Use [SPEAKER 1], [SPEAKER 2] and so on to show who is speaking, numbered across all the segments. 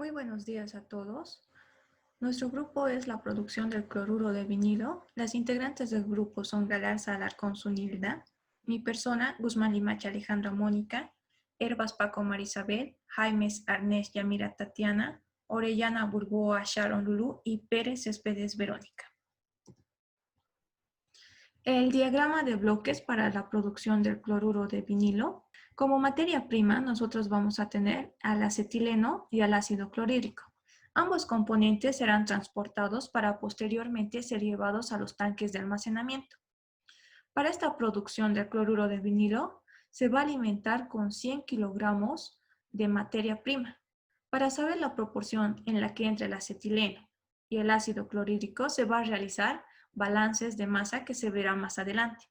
[SPEAKER 1] Muy buenos días a todos. Nuestro grupo es la producción del cloruro de vinilo. Las integrantes del grupo son Galarza Alarcón Zunilda, mi persona Guzmán Limache Alejandra Mónica, Herbas Paco Marisabel, Jaimes Arnés Yamira Tatiana, Orellana Burboa Sharon Lulú y Pérez Céspedes Verónica. El diagrama de bloques para la producción del cloruro de vinilo. Como materia prima, nosotros vamos a tener al acetileno y al ácido clorhídrico. Ambos componentes serán transportados para posteriormente ser llevados a los tanques de almacenamiento. Para esta producción del cloruro de vinilo, se va a alimentar con 100 kilogramos de materia prima. Para saber la proporción en la que entra el acetileno y el ácido clorhídrico, se va a realizar balances de masa que se verá más adelante.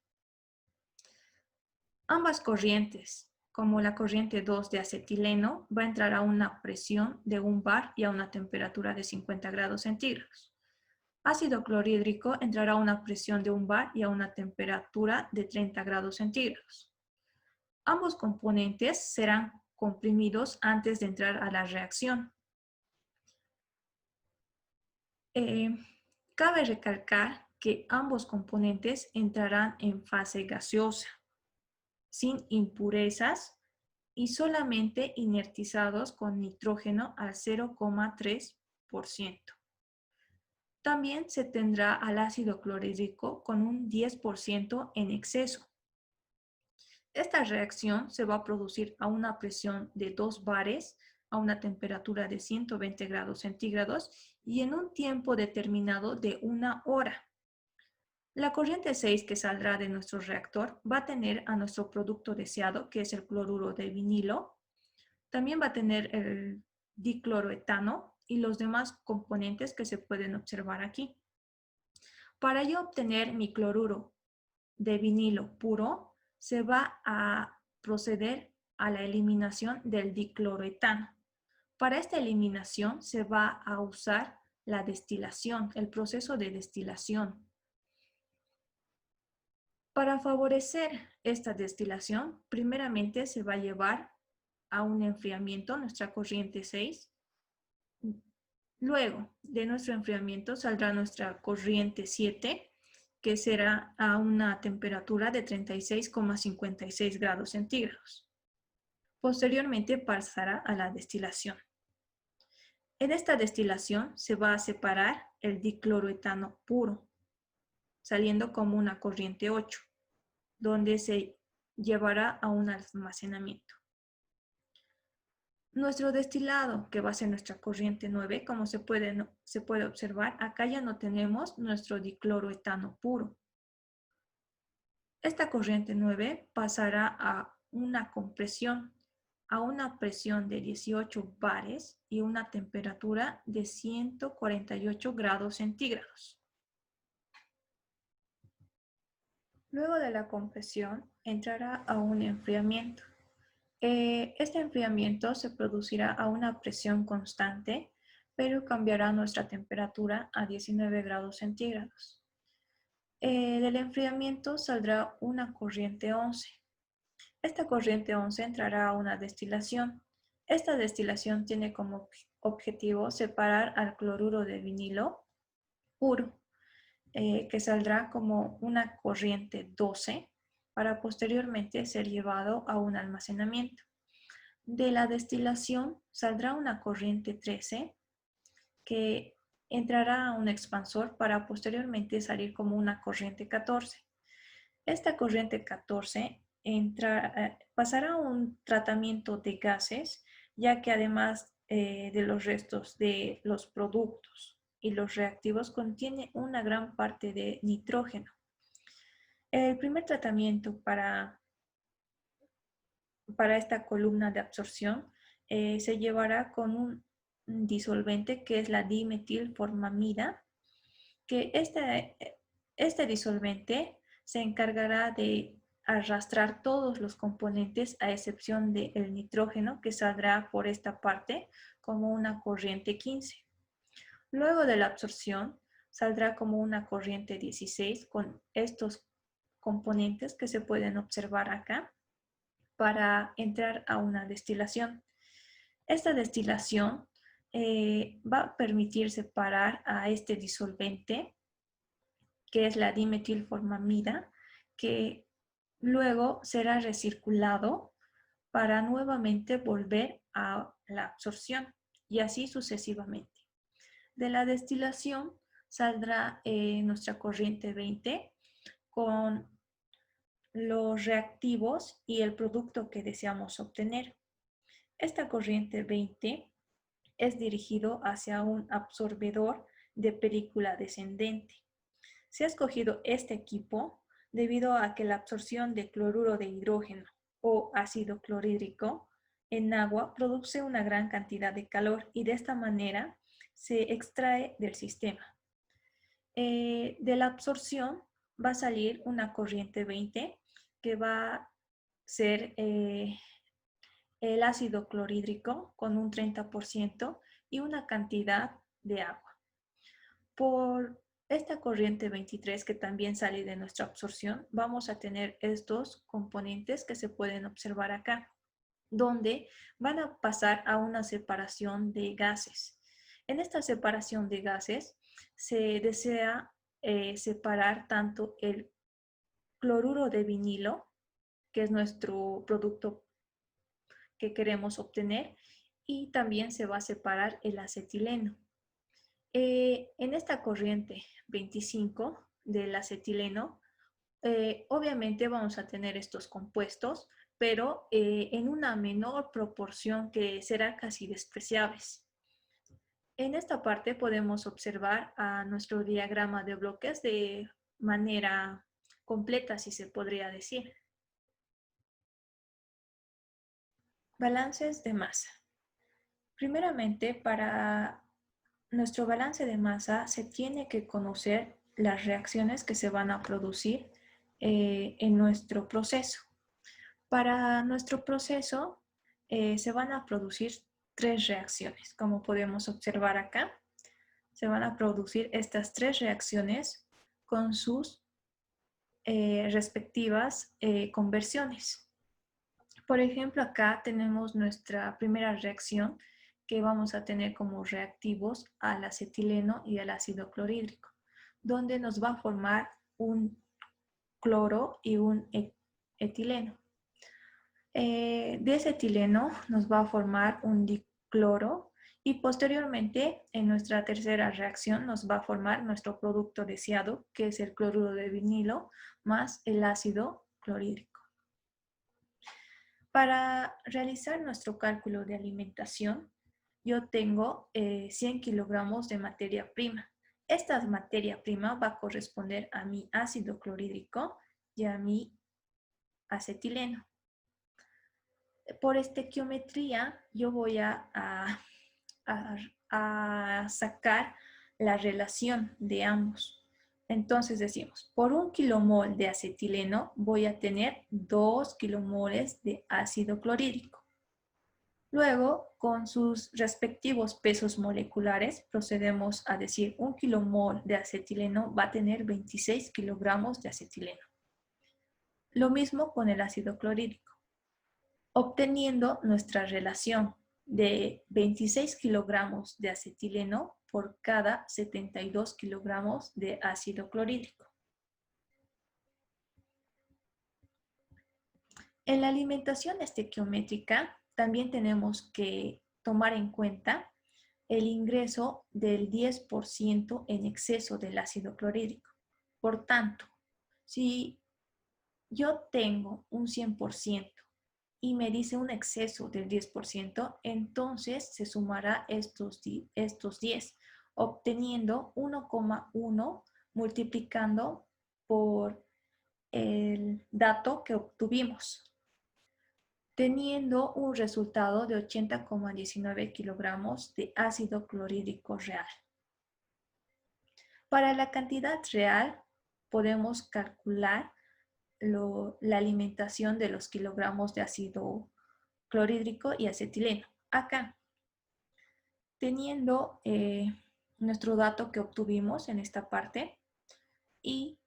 [SPEAKER 1] Ambas corrientes, como la corriente 2 de acetileno, va a entrar a una presión de 1 bar y a una temperatura de 50 grados centígrados. Ácido clorhídrico entrará a una presión de 1 bar y a una temperatura de 30 grados centígrados. Ambos componentes serán comprimidos antes de entrar a la reacción. Cabe recalcar que ambos componentes entrarán en fase gaseosa, sin impurezas y solamente inertizados con nitrógeno al 0,3%. También se tendrá al ácido clorhídrico con un 10% en exceso. Esta reacción se va a producir a una presión de 2 bares, a una temperatura de 120 grados centígrados y en un tiempo determinado de 1 hora. La corriente 6 que saldrá de nuestro reactor va a tener a nuestro producto deseado, que es el cloruro de vinilo. También va a tener el dicloroetano y los demás componentes que se pueden observar aquí. Para yo obtener mi cloruro de vinilo puro, se va a proceder a la eliminación del dicloroetano. Para esta eliminación se va a usar la destilación, el proceso de destilación. Para favorecer esta destilación, primeramente se va a llevar a un enfriamiento nuestra corriente 6. Luego de nuestro enfriamiento saldrá nuestra corriente 7, que será a una temperatura de 36,56 grados centígrados. Posteriormente pasará a la destilación. En esta destilación se va a separar el dicloroetano puro, saliendo como una corriente 8, donde se llevará a un almacenamiento. Nuestro destilado, que va a ser nuestra corriente 9, como se puede observar, acá ya no tenemos nuestro dicloroetano puro. Esta corriente 9 pasará a una compresión, a una presión de 18 bares y una temperatura de 148 grados centígrados. Luego de la compresión, entrará a un enfriamiento. Este enfriamiento se producirá a una presión constante, pero cambiará nuestra temperatura a 19 grados centígrados. Del enfriamiento saldrá una corriente 11. Esta corriente 11 entrará a una destilación. Esta destilación tiene como objetivo separar al cloruro de vinilo puro, que saldrá como una corriente 12 para posteriormente ser llevado a un almacenamiento. De la destilación saldrá una corriente 13 que entrará a un expansor para posteriormente salir como una corriente 14. Esta corriente 14 pasará a un tratamiento de gases, ya que además de los restos de los productos y los reactivos contiene una gran parte de nitrógeno. El primer tratamiento para esta columna de absorción se llevará con un disolvente que es la dimetilformamida, que este disolvente se encargará de arrastrar todos los componentes a excepción del nitrógeno que saldrá por esta parte como una corriente 15. Luego de la absorción saldrá como una corriente 16 con estos componentes que se pueden observar acá para entrar a una destilación. Esta destilación va a permitir separar a este disolvente, que es la dimetilformamida, que luego será recirculado para nuevamente volver a la absorción y así sucesivamente. De la destilación saldrá nuestra corriente 20 con los reactivos y el producto que deseamos obtener. Esta corriente 20 es dirigido hacia un absorbedor de película descendente. Se ha escogido este equipo debido a que la absorción de cloruro de hidrógeno o ácido clorhídrico en agua produce una gran cantidad de calor y de esta manera se extrae del sistema. De la absorción va a salir una corriente 20 que va a ser el ácido clorhídrico con un 30% y una cantidad de agua. Por esta corriente 23 que también sale de nuestra absorción, vamos a tener estos componentes que se pueden observar acá, donde van a pasar a una separación de gases. En esta separación de gases se desea separar tanto el cloruro de vinilo, que es nuestro producto que queremos obtener, y también se va a separar el acetileno. En esta corriente 25 del acetileno, obviamente vamos a tener estos compuestos, pero en una menor proporción que será casi despreciables. En esta parte podemos observar a nuestro diagrama de bloques de manera completa, si se podría decir. Balances de masa. Primeramente, para nuestro balance de masa se tiene que conocer las reacciones que se van a producir en nuestro proceso. Para nuestro proceso se van a producir 3 reacciones, como podemos observar acá. Se van a producir estas 3 reacciones con sus respectivas conversiones. Por ejemplo, acá tenemos nuestra primera reacción que vamos a tener como reactivos al acetileno y al ácido clorhídrico, donde nos va a formar un cloro y un etileno. De ese etileno nos va a formar un dicloro y posteriormente en nuestra tercera reacción nos va a formar nuestro producto deseado, que es el cloruro de vinilo más el ácido clorhídrico. Para realizar nuestro cálculo de alimentación, yo tengo 100 kilogramos de materia prima. Esta materia prima va a corresponder a mi ácido clorhídrico y a mi acetileno. Por estequiometría, yo voy a sacar la relación de ambos. Entonces decimos, por 1 kilomol de acetileno voy a tener 2 kilomoles de ácido clorhídrico. Luego, con sus respectivos pesos moleculares, procedemos a decir 1 kilomol de acetileno va a tener 26 kilogramos de acetileno. Lo mismo con el ácido clorhídrico, obteniendo nuestra relación de 26 kilogramos de acetileno por cada 72 kilogramos de ácido clorhídrico. En la alimentación estequiométrica también tenemos que tomar en cuenta el ingreso del 10% en exceso del ácido clorhídrico. Por tanto, si yo tengo un 100% y me dice un exceso del 10%, entonces se sumará estos 10, obteniendo 1,1 multiplicando por el dato que obtuvimos, teniendo un resultado de 80,19 kilogramos de ácido clorhídrico real. Para la cantidad real, podemos calcular la alimentación de los kilogramos de ácido clorhídrico y acetileno. Acá, teniendo nuestro dato que obtuvimos en esta parte, y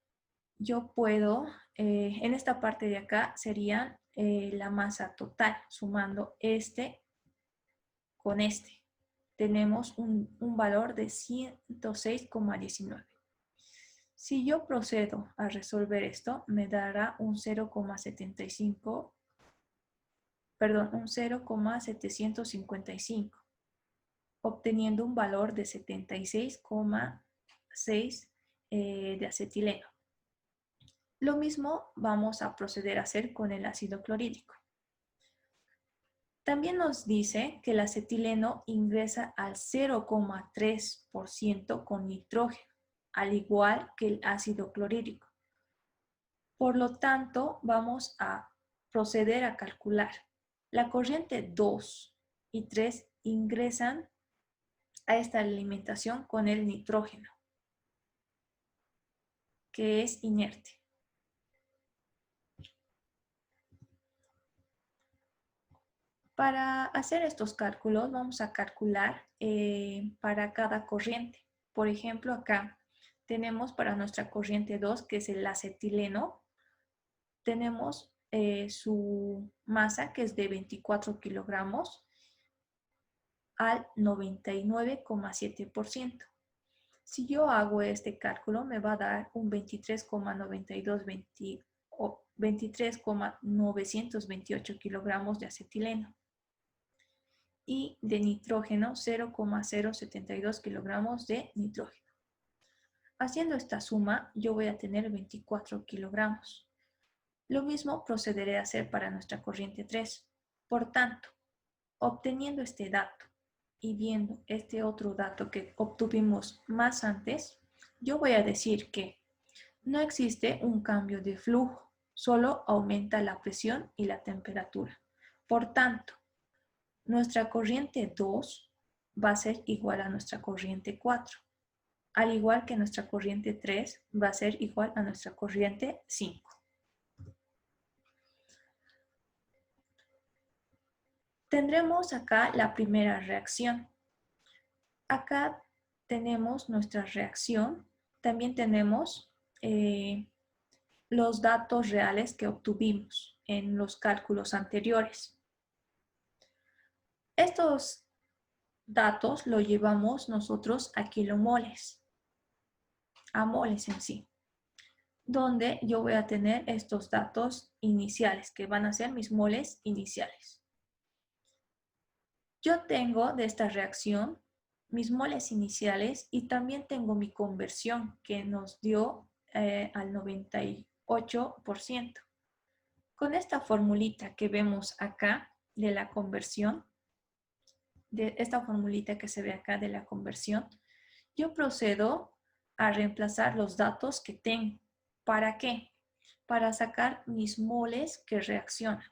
[SPEAKER 1] yo puedo, en esta parte de acá sería la masa total, sumando este con este. tenemos un valor de 106,19. Si yo procedo a resolver esto, me dará un 0,75, perdón, un 0,755, obteniendo un valor de 76,6 de acetileno. Lo mismo vamos a proceder a hacer con el ácido clorhídrico. También nos dice que el acetileno ingresa al 0,3% con nitrógeno, al igual que el ácido clorhídrico. Por lo tanto, vamos a proceder a calcular. La corriente 2 y 3 ingresan a esta alimentación con el nitrógeno, que es inerte. Para hacer estos cálculos, vamos a calcular para cada corriente. Por ejemplo, acá tenemos para nuestra corriente 2, que es el acetileno, tenemos su masa, que es de 24 kilogramos, al 99,7%. Si yo hago este cálculo, me va a dar un 23,928 kilogramos de acetileno y de nitrógeno 0,072 kilogramos de nitrógeno. Haciendo esta suma, yo voy a tener 24 kilogramos. Lo mismo procederé a hacer para nuestra corriente 3. Por tanto, obteniendo este dato y viendo este otro dato que obtuvimos más antes, yo voy a decir que no existe un cambio de flujo, solo aumenta la presión y la temperatura. Por tanto, nuestra corriente 2 va a ser igual a nuestra corriente 4, al igual que nuestra corriente 3 va a ser igual a nuestra corriente 5. Tendremos acá la primera reacción. Acá tenemos nuestra reacción. También tenemos los datos reales que obtuvimos en los cálculos anteriores. Estos datos los llevamos nosotros a kilomoles, a moles en sí, donde yo voy a tener estos datos iniciales, que van a ser mis moles iniciales. Yo tengo de esta reacción mis moles iniciales y también tengo mi conversión que nos dio al 98%. Con esta formulita que vemos acá de la conversión, de esta formulita que se ve acá de la conversión, yo procedo a reemplazar los datos que tengo. ¿Para qué? Para sacar mis moles que reaccionan.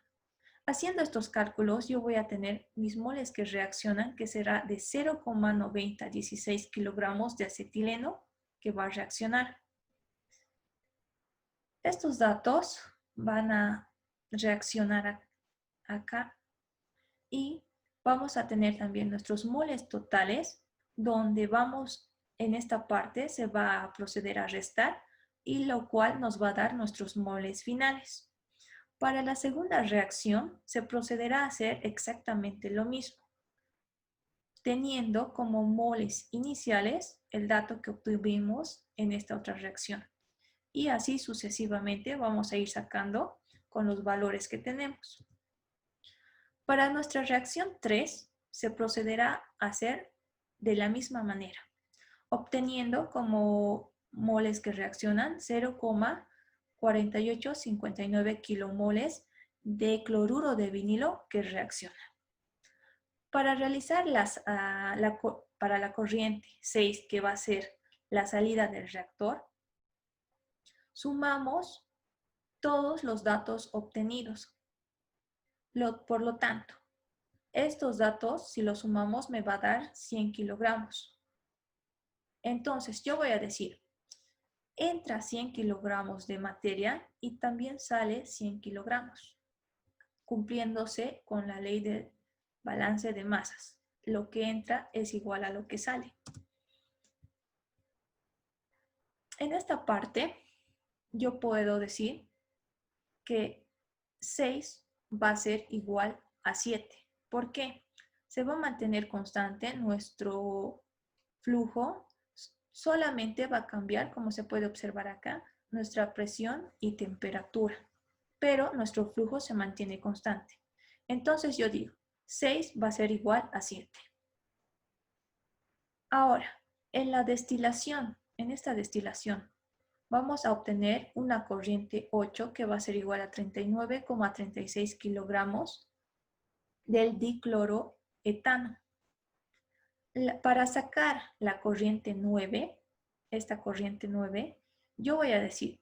[SPEAKER 1] Haciendo estos cálculos, yo voy a tener mis moles que reaccionan, que será de 0,9016 kilogramos de acetileno que va a reaccionar. Estos datos van a reaccionar acá y vamos a tener también nuestros moles totales, donde vamos, en esta parte se va a proceder a restar y lo cual nos va a dar nuestros moles finales. Para la segunda reacción se procederá a hacer exactamente lo mismo, teniendo como moles iniciales el dato que obtuvimos en esta otra reacción. Y así sucesivamente vamos a ir sacando con los valores que tenemos. Para nuestra reacción 3 se procederá a hacer de la misma manera, obteniendo como moles que reaccionan 0,4859 kilomoles de cloruro de vinilo que reacciona. Para realizar para la corriente 6, que va a ser la salida del reactor, sumamos todos los datos obtenidos. Por lo tanto, estos datos, si los sumamos, me va a dar 100 kilogramos. Entonces, yo voy a decir, entra 100 kilogramos de materia y también sale 100 kilogramos, cumpliéndose con la ley del balance de masas. Lo que entra es igual a lo que sale. En esta parte, yo puedo decir que 6 va a ser igual a 7. ¿Por qué? se va a mantener constante nuestro flujo, solamente va a cambiar, como se puede observar acá, nuestra presión y temperatura, pero nuestro flujo se mantiene constante. Entonces yo digo, 6 va a ser igual a 7. Ahora, en esta destilación, vamos a obtener una corriente 8 que va a ser igual a 39,36 kilogramos del dicloroetano. Para sacar la corriente 9, esta corriente 9, yo voy a decir,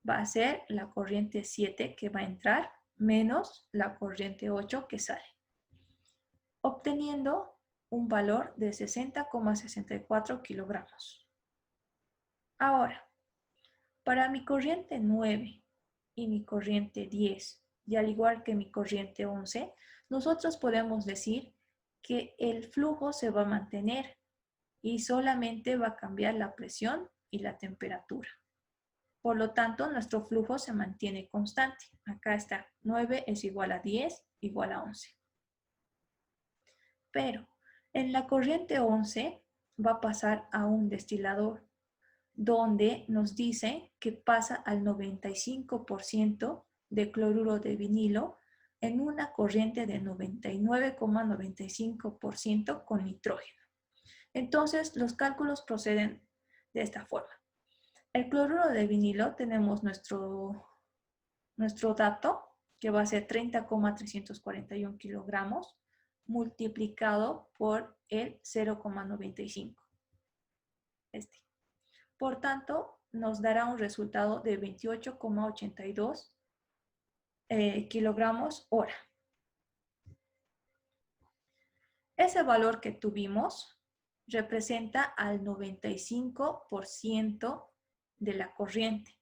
[SPEAKER 1] va a ser la corriente 7 que va a entrar menos la corriente 8 que sale, obteniendo un valor de 60,64 kilogramos. Ahora, para mi corriente 9 y mi corriente 10, y al igual que mi corriente 11, nosotros podemos decir que el flujo se va a mantener y solamente va a cambiar la presión y la temperatura. Por lo tanto, nuestro flujo se mantiene constante. Acá está, 9 es igual a 10, igual a 11. Pero en la corriente 11 va a pasar a un destilador, donde nos dice que pasa al 95% de cloruro de vinilo en una corriente de 99,95% con nitrógeno. Entonces, los cálculos proceden de esta forma. El cloruro de vinilo tenemos nuestro dato, que va a ser 30,341 kilogramos, multiplicado por el 0,95. Por tanto, nos dará un resultado de 28,82 kilogramos hora. Ese valor que tuvimos representa al 95% de la corriente.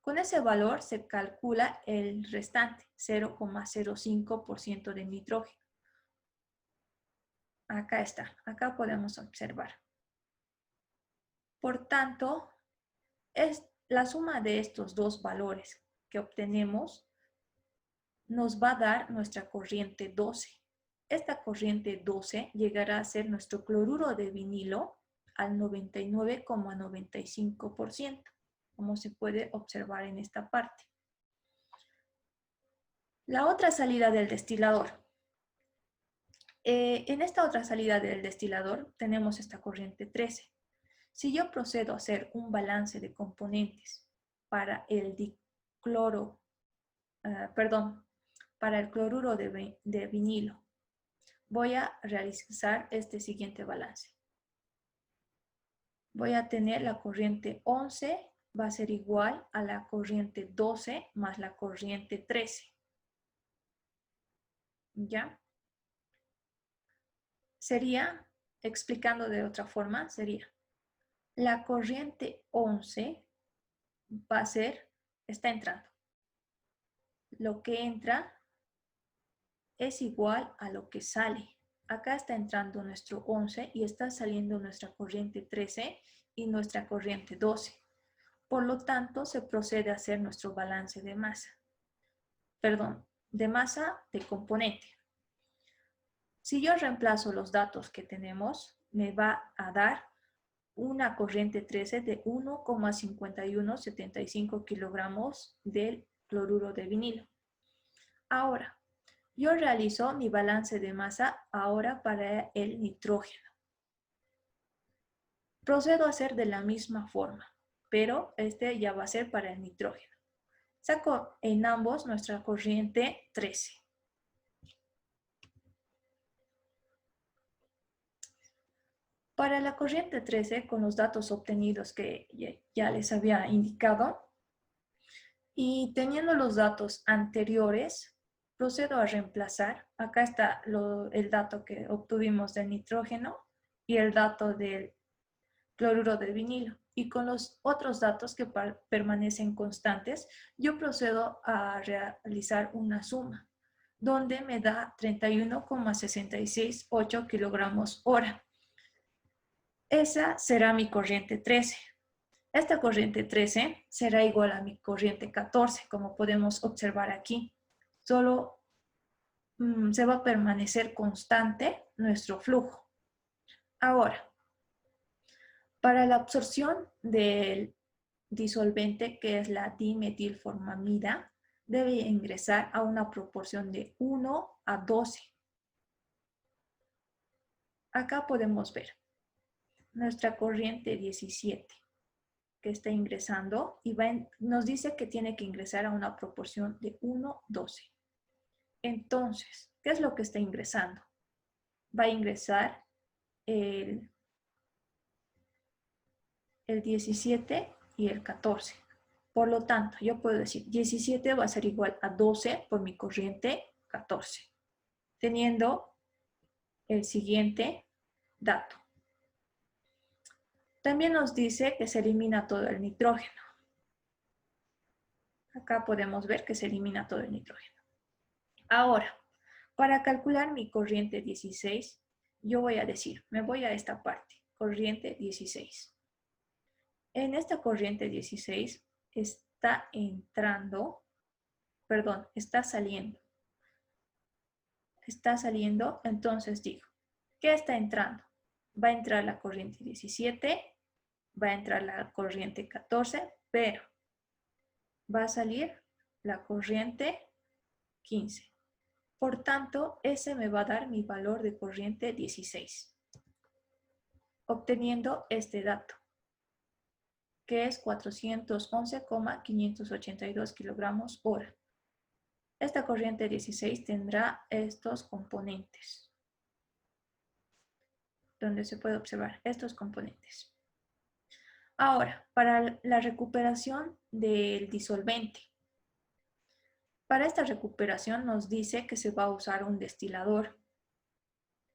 [SPEAKER 1] Con ese valor se calcula el restante, 0,05% de nitrógeno. Acá está, acá podemos observar. Por tanto, es la suma de estos dos valores que obtenemos nos va a dar nuestra corriente 12. Esta corriente 12 llegará a ser nuestro cloruro de vinilo al 99,95%, como se puede observar en esta parte. La otra salida del destilador. En esta otra salida del destilador tenemos esta corriente 13. Si yo procedo a hacer un balance de componentes para el para el cloruro de vinilo, voy a realizar este siguiente balance. Voy a tener la corriente 11, va a ser igual a la corriente 12 más la corriente 13. ¿Ya? Sería, explicando de otra forma, sería la corriente 11 va a ser, está entrando. Lo que entra es igual a lo que sale. Acá está entrando nuestro 11 y está saliendo nuestra corriente 13 y nuestra corriente 12. Por lo tanto, se procede a hacer nuestro balance de masa. Perdón, de masa de componente. Si yo reemplazo los datos que tenemos, me va a dar una corriente 13 de 1,5175 kilogramos del cloruro de vinilo. Ahora, yo realizo mi balance de masa ahora para el nitrógeno. Procedo a hacer de la misma forma, pero este ya va a ser para el nitrógeno. Saco en ambos nuestra corriente 13. Para la corriente 13, con los datos obtenidos que ya les había indicado, y teniendo los datos anteriores, procedo a reemplazar. Acá está el dato que obtuvimos del nitrógeno y el dato del cloruro de vinilo. Y con los otros datos que permanecen constantes, yo procedo a realizar una suma, donde me da 31,668 kilogramos hora. Esa será mi corriente 13. Esta corriente 13 será igual a mi corriente 14, como podemos observar aquí. Solo se va a permanecer constante nuestro flujo. Ahora, para la absorción del disolvente, que es la dimetilformamida, debe ingresar a una proporción de 1 a 12. Acá podemos ver nuestra corriente 17 que está ingresando y nos dice que tiene que ingresar a una proporción de 1 a 12. Entonces, ¿qué es lo que está ingresando? Va a ingresar el 17 y el 14. Por lo tanto, yo puedo decir 17 va a ser igual a 12 por mi corriente 14, teniendo el siguiente dato. También nos dice que se elimina todo el nitrógeno. Acá podemos ver que se elimina todo el nitrógeno. Ahora, para calcular mi corriente 16, yo voy a decir, me voy a esta parte, corriente 16. En esta corriente 16 está entrando, perdón, está saliendo. Está saliendo, entonces digo, ¿qué está entrando? Va a entrar la corriente 17, va a entrar la corriente 14, pero va a salir la corriente 15. Por tanto, ese me va a dar mi valor de corriente 16, obteniendo este dato, que es 411,582 kilogramos hora. Esta corriente 16 tendrá estos componentes, donde se puede observar estos componentes. Ahora, para la recuperación del disolvente. Para esta recuperación nos dice que se va a usar un destilador.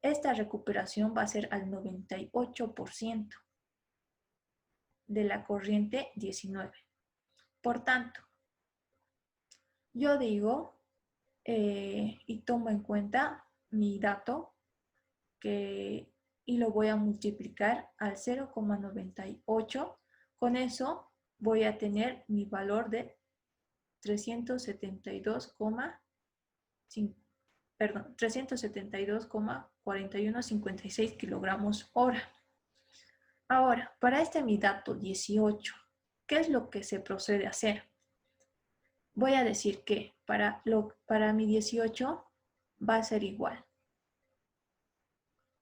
[SPEAKER 1] Esta recuperación va a ser al 98% de la corriente 19. Por tanto, yo digo y tomo en cuenta mi dato y lo voy a multiplicar al 0,98. Con eso voy a tener mi valor de 372,4156 kilogramos hora. Ahora, para este mi dato 18, ¿qué es lo que se procede a hacer? Voy a decir que para mi 18 va a ser igual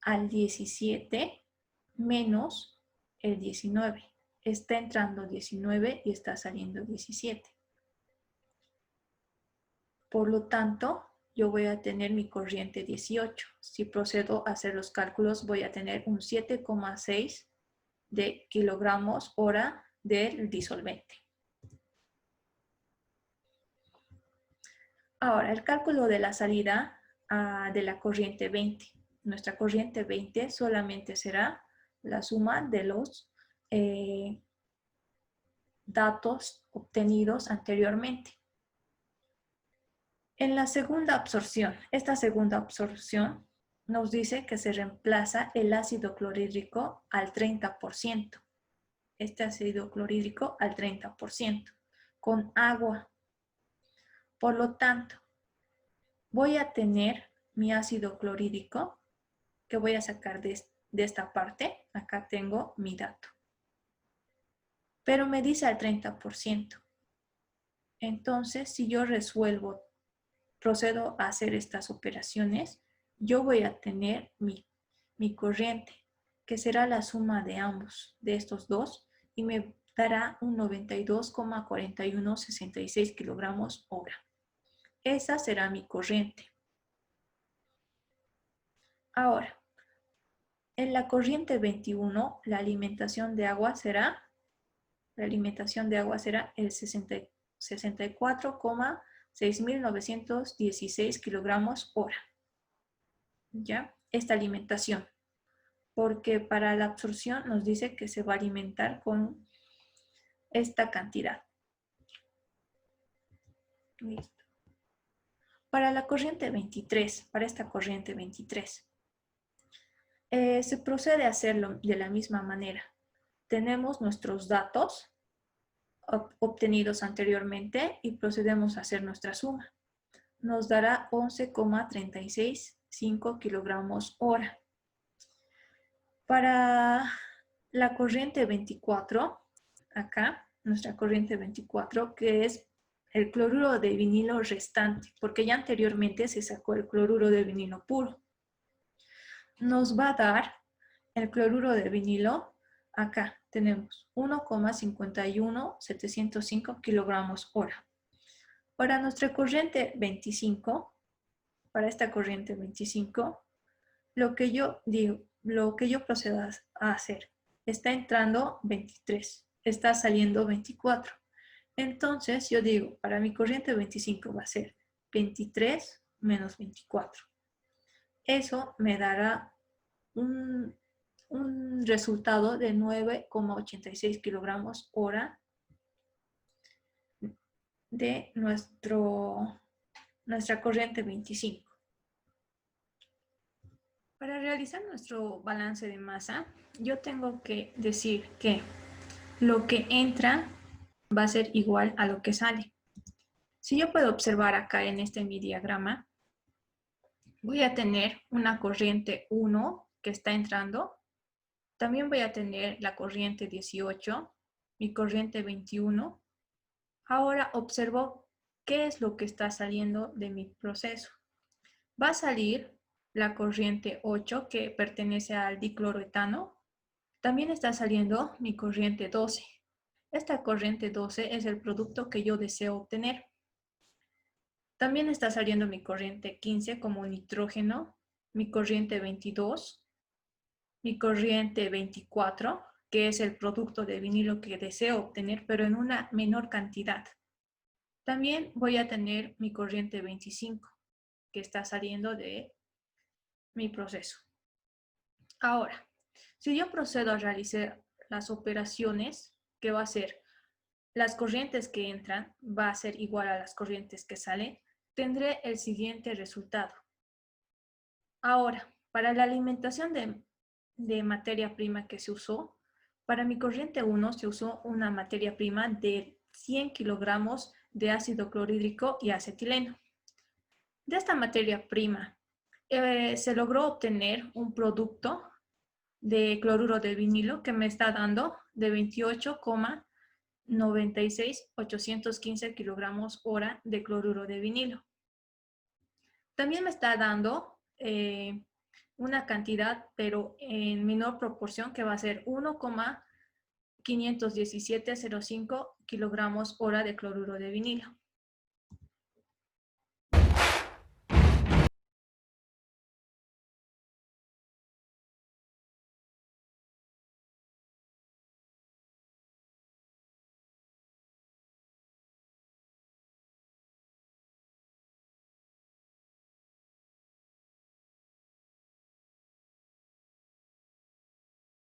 [SPEAKER 1] al 17 menos el 19. Está entrando 19 y está saliendo 17. Por lo tanto, yo voy a tener mi corriente 18. Si procedo a hacer los cálculos, voy a tener un 7,6 de kilogramos hora del disolvente. Ahora, el cálculo de la salida de la corriente 20. Nuestra corriente 20 solamente será la suma de los datos obtenidos anteriormente. En la segunda absorción, esta segunda absorción nos dice que se reemplaza el ácido clorhídrico al 30%. Este ácido clorhídrico al 30% con agua. Por lo tanto, voy a tener mi ácido clorhídrico que voy a sacar de esta parte. Acá tengo mi dato. Pero me dice al 30%. Entonces, si yo procedo a hacer estas operaciones, yo voy a tener mi corriente, que será la suma de ambos, de estos dos, y me dará un 92,4166 kilogramos hora. Esa será mi corriente. Ahora, en la corriente 21, la alimentación de agua será el 64,6916 kilogramos hora. ¿Ya? Esta alimentación. Porque para la absorción nos dice que se va a alimentar con esta cantidad. Listo. Para la corriente 23, para esta corriente 23, se procede a hacerlo de la misma manera. Tenemos nuestros datos obtenidos anteriormente y procedemos a hacer nuestra suma. nos dará 11,365 kilogramos hora. Para la corriente 24, acá, nuestra corriente 24, que es el cloruro de vinilo restante, porque ya anteriormente se sacó el cloruro de vinilo puro. Nos va a dar el cloruro de vinilo, acá tenemos 1,51705 kilogramos hora. Para nuestra corriente 25, para esta corriente 25, lo que yo procedo a hacer, está entrando 23, está saliendo 24. Entonces yo digo, para mi corriente 25 va a ser 23 menos 24. Eso me dará un resultado de 9,86 kilogramos hora de nuestra corriente 25. Para realizar nuestro balance de masa, yo tengo que decir que lo que entra va a ser igual a lo que sale. Si yo puedo observar acá en mi diagrama, voy a tener una corriente 1 que está entrando. También voy a tener la corriente 18, mi corriente 21. Ahora observo qué es lo que está saliendo de mi proceso. Va a salir la corriente 8 que pertenece al dicloroetano. También está saliendo mi corriente 12. Esta corriente 12 es el producto que yo deseo obtener. También está saliendo mi corriente 15 como nitrógeno, mi corriente 22, mi corriente 24, que es el producto de vinilo que deseo obtener, pero en una menor cantidad. También voy a tener mi corriente 25, que está saliendo de mi proceso. Ahora, si yo procedo a realizar las operaciones, que va a ser las corrientes que entran, va a ser igual a las corrientes que salen, tendré el siguiente resultado. Ahora, para la alimentación de materia prima que se usó, para mi corriente 1 se usó una materia prima de 100 kilogramos de ácido clorhídrico y acetileno. De esta materia prima se logró obtener un producto de cloruro de vinilo que me está dando de 28,96815 kilogramos hora de cloruro de vinilo. También me está dando una cantidad, pero en menor proporción, que va a ser 1,51705 kilogramos hora de cloruro de vinilo.